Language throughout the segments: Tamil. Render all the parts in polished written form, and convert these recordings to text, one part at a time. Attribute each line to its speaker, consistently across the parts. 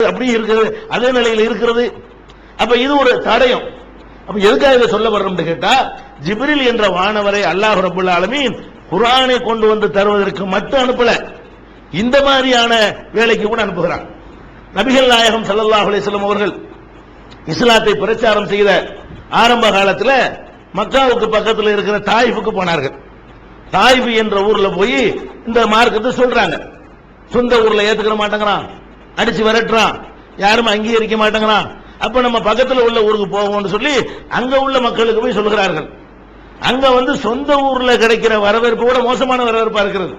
Speaker 1: அப்படி இருக்கிறது, அதே நிலையில் இருக்கிறது. அப்ப இது ஒரு தடயம். அப்ப எதுக்காக இதை சொல்ல வர்றோம்னு கேட்டா, ஜிப்ரீல் என்ற வானவரை அல்லாஹ் ரப்பல் ஆலமீன் குர்ஆனை கொண்டு வந்து தருவதற்கு மட்டும் அனுப்பல, இந்த மாதிரியான வேலைக்கு கூட அனுப்புகிறான். நபிகள் நாயகம் ஸல்லல்லாஹு அலைஹி வஸல்லம் அவர்கள் இஸ்லாத்தை பிரச்சாரம் செய்த ஆரம்ப காலத்தில் மக்காவுக்கு பக்கத்தில் இருக்கிற தாயிஃபுக்கு போனார்கள். தாயிஃப் என்ற ஊர்ல போய் இந்த மார்க்கத்தை சொல்றாங்க. சொந்த ஊர்ல ஏத்துக்கிற மாட்டேங்கிறான், அடிச்சு விரட்டுறான், யாரும் அங்கீகரிக்க மாட்டேங்கிறான். அப்ப நம்ம பக்கத்தில் உள்ள ஊருக்கு போவோம்னு சொல்லி அங்க உள்ள மக்களுக்கு போய் சொல்கிறார்கள். அங்க சொந்த ஊர்ல கிடைக்கிற வரவேற்பு கூட மோசமான வரவேற்பா இருக்கிறது.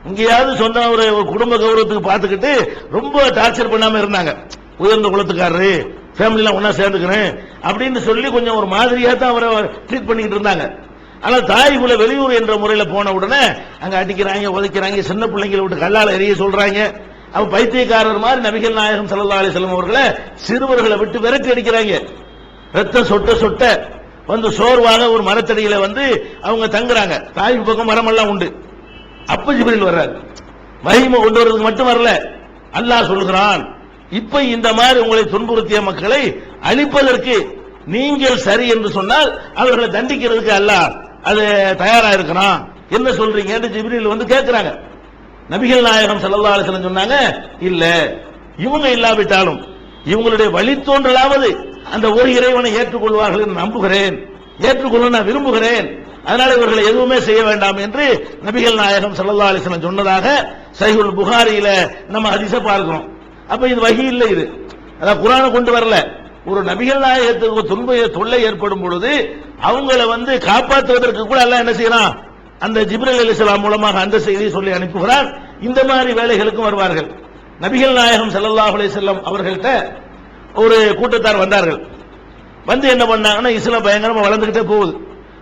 Speaker 1: இங்கேயாவது சொந்த ஒரு குடும்ப கௌரவத்துக்கு பார்த்துக்கிட்டு ரொம்ப டார்ச்சர் பண்ணாம இருந்தாங்க. உயர்ந்த குலத்துக்காரரு, ஃபேமிலிலாம் ஒன்னா சேர்ந்துக்கிறேன் அப்படின்னு சொல்லி கொஞ்சம் ஒரு மாதிரியா தான் அவரை ட்ரீட் பண்ணிக்கிட்டு இருந்தாங்க. ஆனா தாய்குல வெளியூர் என்ற முறையில போன உடனே அங்க அடிக்கிறாங்க, உதைக்கிறாங்க, சின்ன பிள்ளைங்களை விட்டு கல்லால எரிய சொல்றாங்க. அவ பைத்தியக்காரர் மாதிரி நபிகள் நாயகம் ஸல்லல்லாஹு அலைஹி வஸல்லம் அவர்களை சிறுவர்களை விட்டு விரட்டி அடிக்கிறாங்க. ரத்தம் சொட்ட சொட்ட சோர்வாக ஒரு மரத்தடியில அவங்க தங்குறாங்க. தாய் பக்கம் மரமெல்லாம் உண்டு. அப்ப ஜிப்ரீல் வர்றாரு. வஹீமை கொண்டு வரதுக்கு மட்டும் வரல, அல்லாஹ் சொல்கிறான், இப்ப இந்த மாதிரி உங்களை துன்புறுத்திய மக்களை அழிப்பதற்கு நீங்கள் சரி என்று சொன்னால் அவர்களை தண்டிக்கிறதுக்கு அல்லாஹ் அது தயாரா இருக்கிறான். என்ன சொல்றீங்க என்று ஜிப்ரீல் கேட்கிறாங்க. நபிகள் நாயகம் ஸல்லல்லாஹு அலைஹி வஸல்லம் சொன்னாங்க, இல்ல, இவங்க இல்லாவிட்டாலும் இவங்களுடைய வழித்தோன்றலாவது அந்த ஒரு இறைவனை ஏற்றுக்கொள்வார்கள் என்று நம்புகிறேன், ஏற்றுக்கொள்ள நான் விரும்புகிறேன். அதனால இவர்களை எதுவுமே செய்ய வேண்டாம் என்று நபிகள் நாயகம் ஸல்லல்லாஹு அலைஹி வஸல்லம் சொன்னதாக சஹீஹுல் புகாரியில நம்ம ஹதீஸ பார்க்கிறோம். அப்ப இது வஹீ இல்ல, இது அதான் குர்ஆனை கொண்டு வரல. ஒரு நபிகள் நாயகத்துக்கு தொல்லை ஏற்படும் பொழுது அவங்களை காப்பாற்றுவதற்கு கூட அல்லாஹ் என்ன செய்யறான், அந்த ஜிப்ரீல் அலைஹிஸ்ஸலாம் மூலமாக அந்த செய்தியை சொல்லி அனுப்புகிறான். இந்த மாதிரி வேலைகளுக்கும் வருவார்கள். நபிகள் நாயகம் ஸல்லல்லாஹு அலைஹி வஸல்லம் அவர்கள்ட்ட ஒரு கூட்டத்தார் வந்தார்கள். என்ன பண்ணாங்கன்னா, இஸ்லாம் பயங்கரமா வளர்ந்துகிட்டே போகுது.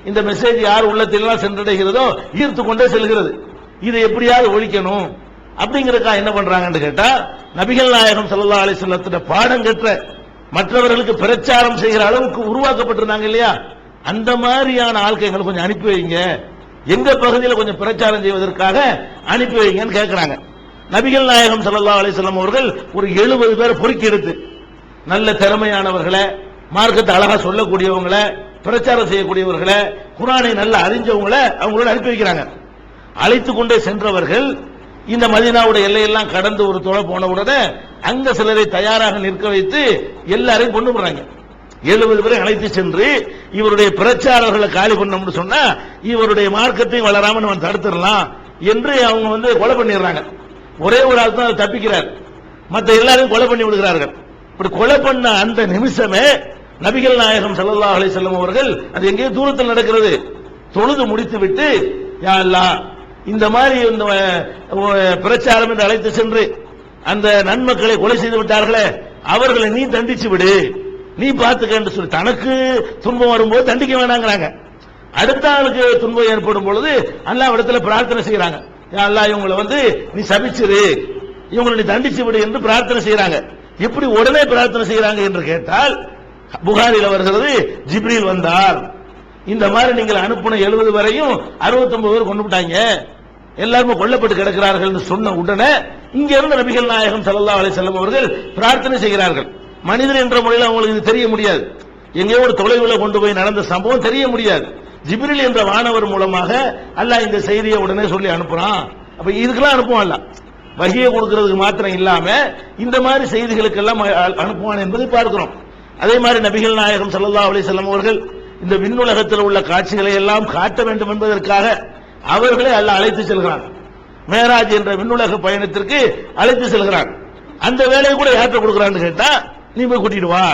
Speaker 1: இந்த மெசேஜ் யார் உள்ளத்திலாம் சென்றடைகிறதோ ஈர்த்து கொண்டே செல்கிறது. இதை எப்படியாவது ஒழிக்கணும் அப்படிங்கறக்கா என்ன பண்றாங்கன்னு கேட்டா, நபிகள் நாயகம் ஸல்லல்லாஹு அலைஹி வஸல்லத்தின் பாடம் கற்ற மற்றவர்களுக்கு பிரச்சாரம் செய்கிற அளவுக்கு உருவாக்கப்பட்டிருந்தாங்க இல்லையா, அந்த மாதிரியான ஆட்களை கொஞ்சம் அனுப்பி வைங்க, எங்க பகுதியில் கொஞ்சம் பிரச்சாரம் செய்வதற்காக அனுப்பி வைங்கன்னு கேட்கிறாங்க. நபிகள் நாயகம் ஸல்லல்லாஹு அலைஹி வஸல்லம் அவர்கள் ஒரு 70 பேர் பொறுக்கி எடுத்து நல்ல திறமையானவர்களை, மார்க்கத்தை அழகா சொல்லக்கூடியவங்களை, பிரச்சாரம் செய்யக்கூடியவர்களை, குர்ஆனை நல்லா அறிஞ்சவங்களை அவங்களோட அனுப்பி வைக்கிறாங்க. அழைத்து கொண்டே சென்றவர்கள் இந்த மதீனாவுடைய எல்லையெல்லாம் கடந்து ஒரு தொலை போன உடனே அங்க சிலரை தயாராக நிற்க வைத்து எல்லாரையும் கொண்டு போறாங்க. 70 பேரை அழைத்து சென்று இவருடைய பிரச்சாரர்களை காலி பண்ணோம்னு சொன்னா இவருடைய மார்க்கத்தையும் வளராம நம்ம தடுத்துடலாம் என்று அவங்க கொலை பண்ணிடுறாங்க. ஒரே ஒரு ஆள் தான் தப்பிக்கிறார், மற்ற எல்லாரையும் கொலை பண்ணி விடுகிறார்கள். இப்படி கொலை பண்ண அந்த நிமிஷமே நபிகள் நாயகம் ஸல்லல்லாஹு அலைஹி வஸல்லம் அவர்கள், அது எங்கேயோ தூரத்தில் நடக்கிறது, தொழுது முடித்து விட்டு, யா அல்லாஹ், இந்த மாதிரி இந்த பிரச்சாரம் என்று அழைத்து சென்று அந்த நன்மக்களை கொலை செய்து விட்டார்களே, அவர்களை நீ தண்டிச்சு விடு, நீ பார்த்துக்க என்று சொல்லி தனக்கு துன்பம் வரும்போது தண்டிக்க வேணாங்கிறாங்க. அடுத்த ஆளுக்கு துன்பம் ஏற்படும் பொழுது அல்லாஹ் இடத்துல பிரார்த்தனை செய்யறாங்க, யா அல்லாஹ், இவங்களை நீ சபிச்சிரு, இவங்களை நீ தண்டிச்சு விடு என்று பிரார்த்தனை செய்யறாங்க. எப்படி உடனே பிரார்த்தனை செய்யறாங்க என்று கேட்டால், புகாரில் வருகிறது, ஜிப்ரீல் வந்தார், இந்த மாதிரி நீங்கள் அனுப்பின 70 வரையும் 69 பேர் கொண்டு விட்டாங்க, எல்லாருமே கொல்லப்பட்டு கிடக்கிறார்கள் என்று சொன்ன உடனே இங்க இருந்த நபிகள் நாயகம் ஸல்லல்லாஹு அலைஹி வஸல்லம் அவர்கள் பிரார்த்தனை செய்கிறார்கள். மனிதர் என்ற முறையில் அவங்களுக்கு இது தெரிய முடியாது, எங்கேயோ ஒரு தொலைவில் கொண்டு போய் நடந்த சம்பவம் தெரிய முடியாது. ஜிப்ரீல் என்ற வானவர் மூலமாக அல்லாஹ் இந்த செய்தியை உடனே சொல்லி அனுப்புறான். அப்ப இதுக்கெல்லாம் அனுப்புவான், அல்லாஹ் வஹியை கொடுக்கிறதுக்கு மாத்திரம் இல்லாம இந்த மாதிரி செய்திகளுக்கு எல்லாம் அனுப்புவான் என்பதை பார்க்கிறோம். அதே மாதிரி நபிகள் நாயகம் ஸல்லல்லாஹு அலைஹி வஸல்லம் அவர்கள் இந்த விண்ணுலகத்தில் உள்ள காட்சிகளை எல்லாம் காட்ட வேண்டும் என்பதற்காக அவர்களே அல்லாஹ் அழைத்து செல்கிறான். மேராஜ் என்ற விண்ணுலக பயணத்திற்கு அழைத்து செல்கிறான். அந்த வேலையை கூட யார்கிட்ட கொடுக்கிறான்னு கேட்டா, நீ போய் கூட்டிட்டு வா.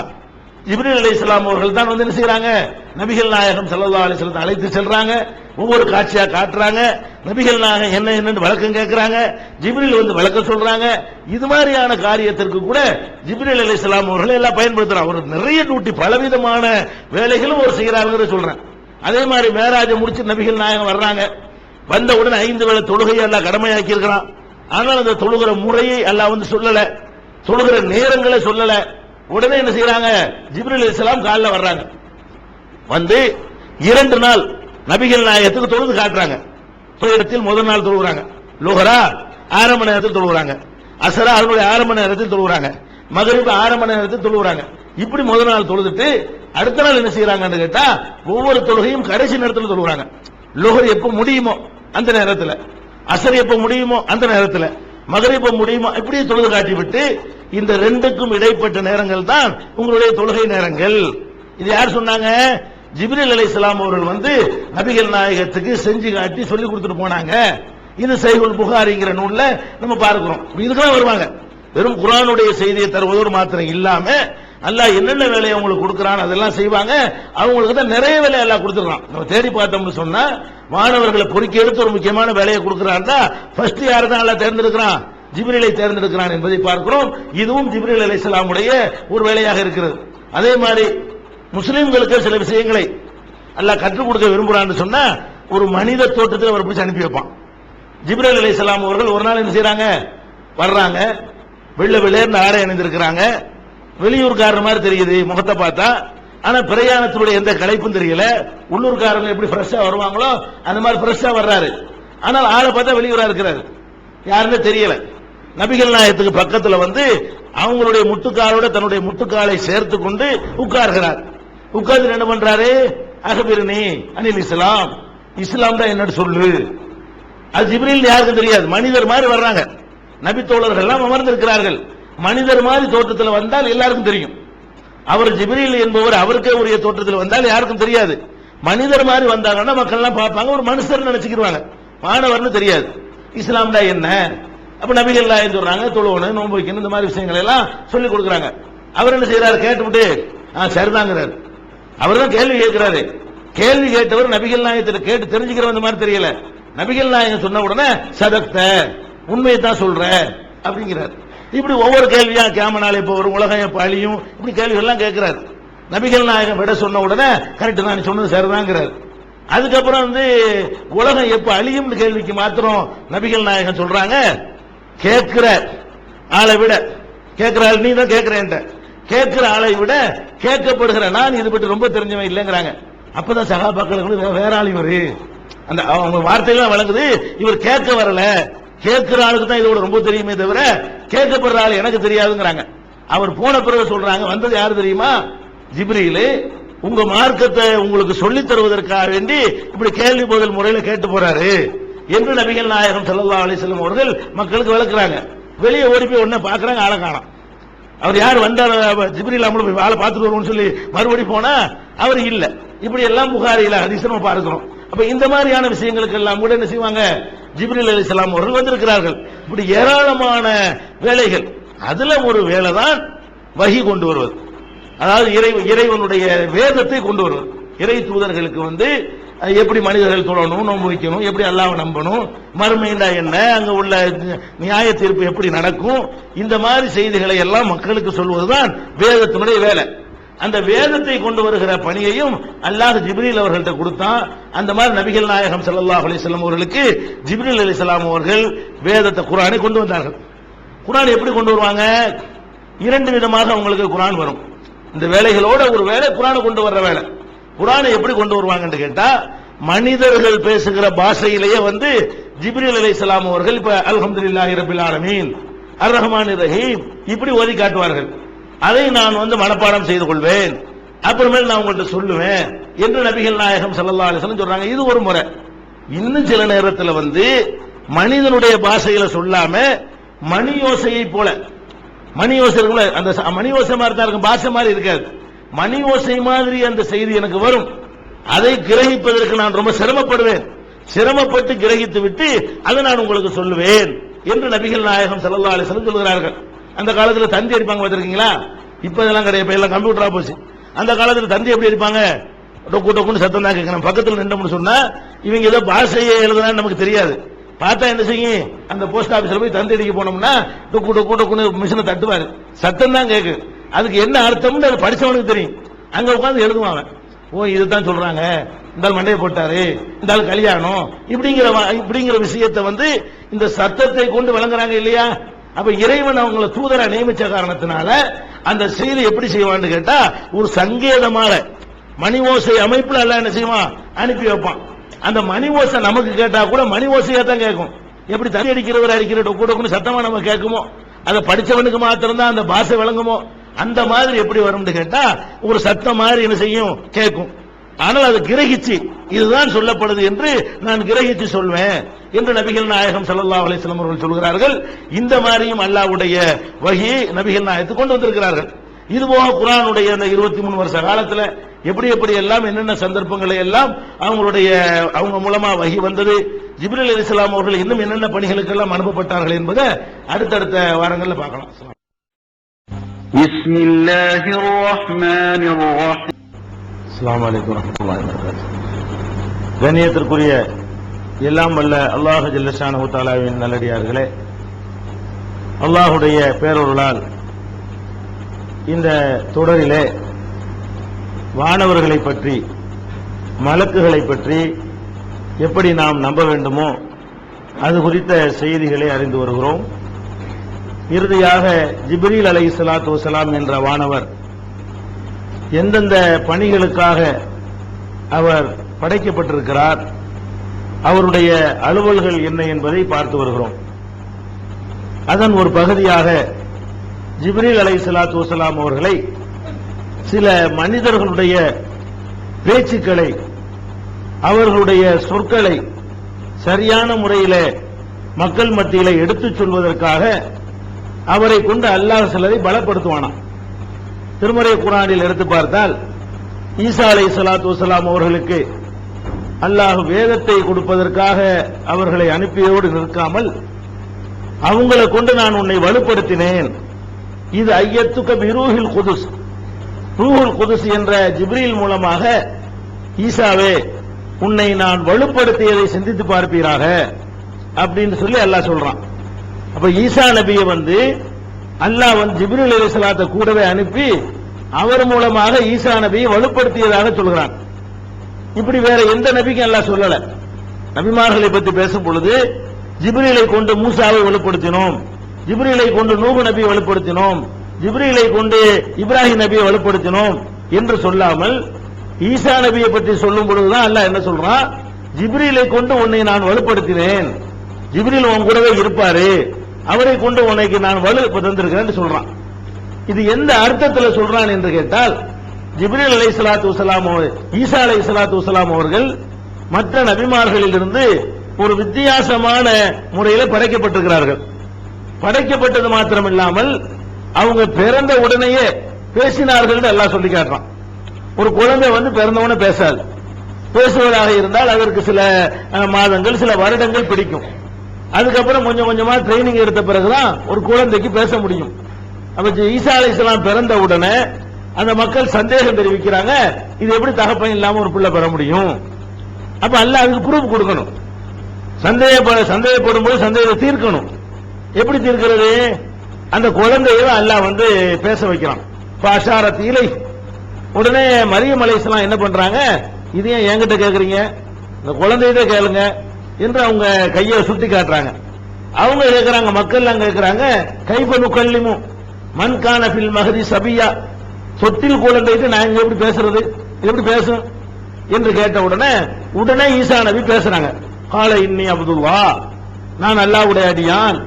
Speaker 1: ஜிப்ரீல் அலைஹிஸ்ஸலாம் அவர்கள் தான் என்ன செய்யறாங்க, நபிகள் நாயகம் ஸல்லல்லாஹு அலைஹி வஸல்லம் அழைத்து செல்றாங்க. ஒவ்வொரு காட்சியா காட்டுறாங்க. நபிகள் நாயகம் என்ன என்னன்னு விளக்கம் கேட்கிறாங்க. ஜிப்ரீல் விளக்கம் சொல்றாங்க. இது மாதிரியான காரியத்திற்கு கூட ஜிப்ரீல் அலைஹிஸ்ஸலாம் அவர்கள் எல்லாம் பயன்படுத்துறாங்க. ஒரு நிறைய டியூட்டி, பலவிதமான வேலைகளும் ஒரு செய்யறாங்க சொல்றேன். அதே மாதிரி மேராஜ முடிச்சு நபிகள் நாயகம் வர்றாங்க. வந்த உடனே 5 வேளை தொழுகையை எல்லாம் கடமையாக்கி இருக்கிறான். ஆனால் அந்த தொழுகிற முறையை அல்லாஹ் சொல்லல, தொழுகிற நேரங்களை சொல்லல. உடனே என்ன செய்யறாங்க, ஜிப்ரீல் அலைஹிஸ்ஸலாம் காலைல வர்றாங்க. 2 நாள் நபிகள் நாயகத்துக்கு தொழுது காட்டுறாங்க. இடத்தில் முதல் நாள் தொழுகிறாங்க, லுஹரா ஆரம்ப நேரத்தில் தொழுகிறாங்க, அசரா அதனுடைய ஆரம்ப நேரத்தில் தொழுகிறாங்க. மகரிப் 6 மணி நேரத்துக்கு தொழுகிறாங்க. இப்படி முதல் நாள் தொழுதுட்டு அடுத்த நாள் என்ன செய்யறாங்கன்னு கேட்டா ஒவ்வொரு தொழுகையும் கடைசி நேரத்தில் தொழுகிறாங்க. லுஹர் எப்ப முடியுமோ அந்த நேரத்தில், அசர் எப்ப முடியுமோ அந்த நேரத்தில், மகரிப் எப்ப முடியுமோ இப்படி தொழுது காட்டி விட்டு இந்த ரெண்டுக்கும் இடைப்பட்ட நேரங்கள் தான் உங்களுடைய தொழுகை நேரங்கள். இது யார் சொன்னாங்க? ஜிப்ரீல் அலைஹிஸ்ஸலாம் அவர்கள் வந்து நபிகள் நாயகத்துக்கு செஞ்சு காட்டி சொல்லி கொடுத்துட்டு போனாங்க. இது சஹீஹுல் புகாரிங்கிற நூல்ல நம்ம பார்க்கிறோம். இதுக்கெல்லாம் வருவாங்க. வெறும் குர்ஆனுடைய செய்தியை தருவதோடு மாத்திரம் இல்லாம அல்லாஹ் என்னென்ன வேலையை அவங்களுக்கு கொடுக்கறான் அதெல்லாம் செய்வாங்க. அவங்களுக்கு தான் நிறைய வேலை எல்லாம் கொடுத்துறான். நம்ம தேடி பார்த்தோம்னு சொன்னா மாணவர்களை பொறுக்கி எடுத்து ஒரு முக்கியமான வேலையை கொடுக்கறான்னா ஃபர்ஸ்ட் யாரை தான் அல்லாஹ் தேர்ந்தெடுக்கிறான்? ஜிப்ரீலை தேர்ந்தெடுக்கிறான் என்பதை பார்க்கிறோம். இதுவும் ஜிப்ரீல் அலைஹிஸ்ஸலாமுடைய ஒரு வேலையாக இருக்கிறது. அதே மாதிரி முஸ்லிம்களுக்கு சில விஷயங்களை அல்லாஹ் கற்றுக் கொடுக்க விரும்புறான்னு சொன்னா ஒரு மனித தோற்றத்தில் அவர் பிடிச்சி அனுப்பி வைப்பான். ஜிப்ரீல் அலைஹிஸ்ஸலாம் அவர்கள் ஒரு நாள் என்ன செய்யறாங்க? வர்றாங்க, வெள்ளை வெள்ளையர்னு ஆடை அணிந்திருக்கிறாங்க, வெளியூர்காரர் மாதிரி தெரியுது முகத்தை பார்த்தா. ஆனா பிரயாணத்தினுடைய எந்த களைப்பும் தெரியல. உள்ளூர்காரங்க எப்படி ஃப்ரெஷ்ஷா வருவாங்களோ அந்த மாதிரி ஃப்ரெஷ்ஷா வர்றாரு. ஆனால் ஆளை பார்த்தா வெளியூரா இருக்கிறாரு, யாருன்னு தெரியல. நபிகள் நாயகத்துக்கு பக்கத்துல வந்து அவங்களுடைய முட்டுக்காலோட தன்னுடைய முட்டுக்காலை சேர்த்து கொண்டு உட்கார்கிறார். உட்கார்ந்து என்ன பண்றாரு? அகபிர்னி அனில் இஸ்லாம், இஸ்லாம் தான் என்னன்னு சொல்லு. அது ஜிப்ரீல் யாருக்கும் தெரியாது. மனிதர் மாதிரி வர்றாங்க. நபி தோழர்கள் எல்லாம் அமர்ந்திருக்கிறார்கள். மனிதர் மாதிரி தோற்றத்தில் வந்தால் எல்லாருக்கும் தெரியும். அவர் ஜிப்ரீல் என்பவர் அவருக்கே உரிய தோற்றத்தில் வந்தால் யாருக்கும் தெரியாது. மனிதர் மாதிரி வந்தாங்கன்னா மக்கள் எல்லாம் பார்ப்பாங்க, ஒரு மனுஷர் நினைச்சுக்கிடுவாங்க, மாணவர்னு தெரியாது. இஸ்லாம்டா என்ன? அப்ப நபிகள் நாயகம் சொல்றாங்க தொழுவணும், நோன்பு வைக்கணும், இந்த மாதிரி விஷயங்கள் எல்லாம் சொல்லி கொடுக்குறாங்க. அவர் என்ன செய்யறாரு? கேட்டுவிட்டு சரிதாங்கிறார். அவர் தான் கேள்வி கேட்கிறாரு. கேள்வி கேட்டவர் நபிகள் நாயகத்தில் கேட்டு தெரிஞ்சுக்கிற அந்த மாதிரி தெரியல. நபிகள் நாயகம் சொன்ன உடனே சதக்த, உண்மையை தான் சொல்ற அப்படிங்கிறார். இப்படி ஒவ்வொரு கேள்வியா கியாமனால இப்ப ஒரு உலகம் எப்ப அழியும் இப்படி கேள்விகள் எல்லாம் கேட்கிறார். நபிகள் நாயகம் விட சொன்ன உடனே கரெக்ட் தான், நீ சொன்னது சரிதாங்கிறார். அதுக்கப்புறம் வந்து உலகம் எப்ப அழியும் கேள்விக்கு மாத்திரம் நபிகள் நாயகம் சொல்றாங்க, கேட்கிற ஆளை விட, கேட்கிற ஆள் நீ தான் கேட்கிறேன், கேட்கிற ஆளை விட கேட்கப்படுகிற நான் இது பற்றி ரொம்ப தெரிஞ்சவன் இல்லைங்கிறாங்க. அப்பதான் சகாபாக்களுக்கு வேற ஆள் இவரு, அந்த அவங்க வார்த்தையெல்லாம் வழங்குது. இவர் கேட்க வரல, கேட்கிற ஆளுக்கு தான் இதோட ரொம்ப தெரியுமே தவிர கேட்கப்படுற ஆள் எனக்கு தெரியாதுங்கிறாங்க. அவர் போன பிறகு சொல்றாங்க, வந்தது யாரு தெரியுமா? ஜிப்ரீல். உங்க மார்க்கத்தை உங்களுக்கு சொல்லித் தருவதற்காக வேண்டி இப்படி கேள்வி பதில் முறையில கேட்டு போறாரு என்று நபிகள் நாயகம் ஸல்லல்லாஹு அலைஹி வஸல்லம் அவர்கள் மக்களுக்கு விளக்குறாங்க. வெளியே ஓடி போய் உடனே பாக்குறாங்க, ஆளை காணோம். அவர் யார் வந்தார்? ஜிப்ரீல் நம்மளும் போய் ஆளை பார்த்துட்டு வருவோம்னு சொல்லி மறுபடி போனா அவர் இல்ல. இப்படி எல்லாம் புகாரில ஹதீஸ் நம்ம பார்க்கிறோம். அப்ப இந்த மாதிரியான விஷயங்களுக்கு எல்லாம் கூட என்ன செய்வாங்க? ஜிப்ரீல் அலைஹிஸ்ஸலாம் அவர்கள் வந்திருக்கிறார்கள். இப்படி ஏராளமான வேலைகள். அதுல ஒரு வேலை தான் வஹி கொண்டு வருவது, அதாவது இறைவனுடைய வேதத்தை கொண்டு வருவது. இறை தூதர்களுக்கு வந்து எப்படி மனிதர்கள் தொழணும், நோன்பு வைக்கணும், எப்படி அல்லாஹ்வை நம்பணும், மறுமைண்டா என்ன, அங்க உள்ள நியாய தீர்ப்பு எப்படி நடக்கும், இந்த மாதிரி செய்திகளை எல்லாம் மக்களுக்கு சொல்வதுதான் வேதத்தினுடைய வேலை. அந்த வேதத்தை கொண்டு வருகிற பணியையும் அல்லாஹ் ஜிப்ரீல் அவர்கள்ட்ட கொடுத்தான். அந்த மாதிரி நபிகள் நாயகம் ஸல்லல்லாஹு அலைஹி வஸல்லம் அவர்களுக்கு ஜிப்ரீல் அலைஹிஸ்ஸலாம் அவர்கள் வேதத்தை குர்ஆனை கொண்டு வந்தார்கள். குர்ஆன் எப்படி கொண்டு வருவாங்க? இரண்டு விதமாக அவங்களுக்கு குர்ஆன் வரும். இந்த வேலைகளோட ஒரு வேலை குர்ஆனை கொண்டு வர்ற வேலை. குர்ஆனை எப்படி கொண்டு வருவாங்கன்னு கேட்டா, மனிதர்கள் பேசுகிற பாஷையிலேயே வந்து ஜிப்ரீல் அலைஹிஸ்ஸலாம் அவர்கள் இப்ப அல்ஹம்துலில்லாஹி ரப்பில் ஆலமீன் அர் ரஹ்மானிர் ரஹீம் இப்படி ஓதி காட்டுவார்கள். அதை நான் வந்து மனப்பாடம் செய்து கொள்வேன், அப்புறமேல் நான் உங்கள்கிட்ட சொல்லுவேன் என்று நபிகள் நாயகம் ஸல்லல்லாஹு அலைஹி வஸல்லம் சொல்றாங்க. இது ஒரு முறை. இன்னும் சில நேரத்தில் வந்து மனிதனுடைய பாஷையில சொல்லாம மணியோசையை போல, மணியோசை அந்த மணியோசை மாதிரி தான் இருக்கும், பாஷை மாதிரி இருக்காது. மணியோசை மாதிரி அந்த செய்தி எனக்கு வரும். அதை கிரகிப்பதற்கு நான் ரொம்ப சிரமப்படுவேன். சிரமப்பட்டு கிரகித்து விட்டு அதை நான் உங்களுக்கு சொல்லுவேன் என்று நபிகள் நாயகம் ஸல்லல்லாஹு அலைஹி வஸல்லம் சொல்கிறார்கள். அந்த காலத்தில் தந்தி அடிப்பாங்க பார்த்திருக்கீங்களா? இப்ப இதெல்லாம் கிடையாது, இப்ப எல்லாம் கம்ப்யூட்டரா போச்சு. அந்த காலத்தில் தந்தி எப்படி அடிப்பாங்க? டொக்கு டொக்குன்னு சத்தம் தான் கேட்கணும். பக்கத்தில் நின்றோம்னு சொன்னா இவங்க ஏதோ பாஷையை எழுதுனான்னு நமக்கு தெரியாது. பார்த்தா என்ன செய்யும்? அந்த போஸ்ட் ஆபீஸ்ல போய் தந்தி அடிக்க போனோம்னா டொக்கு டொக்கு டொக்குன்னு மிஷினை தட்டுவாரு, சத்தம் தான் கேட்கு. அதுக்கு என்ன அர்த்தம்னு அதை படிச்சவனுக்கு தெரியும். அங்க உட்காந்து எழுதுவாங்க, ஓ இதுதான் சொல்றாங்க, இந்த ஆள் மண்டையை போட்டாரு, இந்த ஆள் கல்யாணம், இப்படிங்கிற விஷயத்தை வந்து இந்த சத்தத்தை கொண்டு விளங்குறாங்க இல்லையா? அப்ப இறைவன் அவங்களை தூதரா நியமிச்ச காரணத்தினால அந்த செய்தி எப்படி செய்வான்னு கேட்டா, ஒரு சங்கேதமான மணி ஓசை அமைப்புல எல்லாம் என்ன செய்வான்? அனுப்பி வைப்பான். அந்த மணி ஓசை நமக்கு கேட்டா கூட மணி ஓசையா தான் கேட்கும். எப்படி தண்ணி அடிக்கிறவர் அடிக்கிற டொக்கு டொக்குன்னு சத்தமா நம்ம கேட்குமோ அதை படிச்சவனுக்கு மாத்திரம்தான் அந்த பாஷை விளங்குமோ, அந்த மாதிரி எப்படி வரும்னு கேட்டா ஒரு சத்தம் மாதிரி என்ன செய்யும், கேட்கும். ஆனால் அது கிரகிச்சு இதுதான் சொல்லப்படுது என்று நான் கிரகிச்சு சொல்வேன் என்று நபிகள் நாயகம் ஸல்லல்லாஹு அலைஹி வஸல்லம் அவர்கள் சொல்கிறார்கள். இந்த மாதிரியும் அல்லாஹ்வுடைய வஹி நபிகள் நாயகத்துக்கு கொண்டு வந்திருக்கிறார்கள். இதுபோக குர்ஆனுடைய அந்த 23 வருஷ காலத்துல எப்படி எப்படி எல்லாம் என்னென்ன சந்தர்ப்பங்களை எல்லாம் அவங்க மூலமா வஹி வந்தது, ஜிப்ரீல் அலைஹிஸ்ஸலாம் அவர்கள் இன்னும் என்னென்ன பணிகளுக்கெல்லாம் அனுப்பப்பட்டார்கள் என்பதை அடுத்தடுத்த வாரங்களில் பார்க்கலாம்.
Speaker 2: பிஸ்மில்லாஹிர் ரஹ்மானிர் ரஹீம்.
Speaker 1: அஸ்ஸலாமு அலைக்கும் வரஹ்மத்துல்லாஹி வபரகாத்துஹு. கண்ணியத்திற்குரிய எல்லாம் வல்ல அல்லாஹ் ஜல்ல ஷானஹு தஆலாவின் நல்லடியார்களே, அல்லாஹ்வுடைய பேரருளால் இந்த தொடரிலே வானவர்களை பற்றி, மலக்குகளை பற்றி எப்படி நாம் நம்ப வேண்டுமோ அது குறித்த செய்திகளை அறிந்து வருகிறோம். இறுதியாக ஜிப்ரீல் அலைஹிஸ்ஸலாத்து வஸலாம் என்ற வானவர் எந்தெந்த பணிகளுக்காக அவர் படைக்கப்பட்டிருக்கிறார், அவருடைய அலுவல்கள் என்ன என்பதை பார்த்து வருகிறோம். அதன் ஒரு பகுதியாக ஜிப்ரீல் அலைஹிஸ்ஸலாத்து வஸலாம் அவர்களை சில மனிதர்களுடைய பேச்சுக்களை, அவர்களுடைய சொற்களை சரியான முறையில் மக்கள் மத்தியில் எடுத்துச் சொல்வதற்காக அவரை கொண்டு அல்லாஹ் சிலரை பலப்படுத்துவானாம். திருமறை குர்ஆனில் எடுத்து பார்த்தால் ஈசா அலைஹிஸ்ஸலாத்து வஸலாம் அவர்களுக்கு அல்லாஹ் வேதத்தை கொடுப்பதற்காக அவர்களை அனுப்பியோடு நிற்காமல் அவங்களை கொண்டு நான் உன்னை வலுப்படுத்தினேன், இது ஐயத்துக்க பிரூஹில் குதுஸ், ரூஹுல் குதுஸ் என்ற ஜிப்ரீல் மூலமாக ஈசாவே உன்னை நான் வலுப்படுத்தியதை சிந்தித்து பார்ப்பீராக அப்படின்னு சொல்லி அல்லாஹ் சொல்றான். அப்ப ஈசா நபியை அல்லாஹ் ஜிப்ரீல் அலைஹிஸ்ஸலாத்தை கூடவே அனுப்பி அவர் மூலமாக ஈசா நபியை வலுப்படுத்தியதாக சொல்கிறான். இப்படி வேற எந்த நபிக்கும் அல்லாஹ் சொல்லல. நபிமார்களை பற்றி பேசும் பொழுது ஜிப்ரீலை கொண்டு மூசாவை வலுப்படுத்தினோம், ஜிப்ரீலை கொண்டு நூஹ் நபியை வலுப்படுத்தினோம், ஜிப்ரீலை கொண்டு இப்ராஹிம் நபியை வலுப்படுத்தினோம் என்று சொல்லாமல் ஈசா நபியை பற்றி சொல்லும் பொழுதுதான் அல்லாஹ் என்ன சொல்றான், ஜிப்ரீலை கொண்டு உன்னை நான் வலுப்படுத்தினேன், ஜிப்ரீல் உன் கூடவே இருப்பாரு, அவரை கொண்டு உனக்கு நான் வலு தந்திருக்கிறேன் சொல்றான். இது எந்த அர்த்தத்தில் சொல்றான் என்று கேட்டால், ஜிப்ரீல் அலைஹிஸ்ஸலாத்து வஸலாம் ஈசா அலைஹிஸ்ஸலாத்து வஸலாம் அவர்கள் மற்ற நபிமார்களில் இருந்து ஒரு வித்தியாசமான முறையில் படைக்கப்பட்டிருக்கிறார்கள். படைக்கப்பட்டது மாத்திரமில்லாமல் அவங்க பிறந்த உடனேயே பேசினார்கள் அல்லாஹ் சொல்லி காட்டுறான். ஒரு குழந்தை பிறந்தவன பேசாது, பேசுவதாக இருந்தால் அதற்கு சில மாதங்கள் சில வருடங்கள் பிடிக்கும். அதுக்கப்புறம் கொஞ்சம் கொஞ்சமா ட்ரைனிங் எடுத்த பிறகுதான் ஒரு குழந்தைக்கு பேச முடியும். அப்ப ஈசா அலைஹிஸ்ஸலாம் பிறந்த உடனே அந்த மக்கள் சந்தேகம் தெரிவிக்கிறாங்க, இது எப்படி தகப்பன் இல்லாம ஒரு பிள்ளை பெற முடியும்? அப்ப அல்லாஹ் அதுக்கு ப்ரூஃப் கொடுக்கணும். சந்தேகப்படும் போது சந்தேகத்தை தீர்க்கணும். எப்படி தீர்க்கிறது? அந்த குழந்தைய அல்லாஹ் பேச வைக்கிறான். பாஷாரத் இலை. உடனே மரியம் அலைஹிஸ்ஸலாம் என்ன பண்றாங்க, இது ஏன் என்கிட்ட கேக்குறீங்க, இந்த குழந்தையதே கேளுங்க என்று அவங்க கையை சுட்டி காட்டுறாங்க. அவங்க கேட்கிறாங்க, மக்கள் கேட்கிறாங்க, கைஃப நுகல்லிமு மன் கான ஃபில் மஹதி சபியா, சொத்தில் குழந்தைக்கு நாங்க எப்படி பேசுறது, எப்படி பேசும் என்று கேட்ட உடனே ஈசா நபி பேசுறாங்க. கால இன்னி அப்துல்லாஹ், நான் அல்லாஹ்வுடைய அடியான்,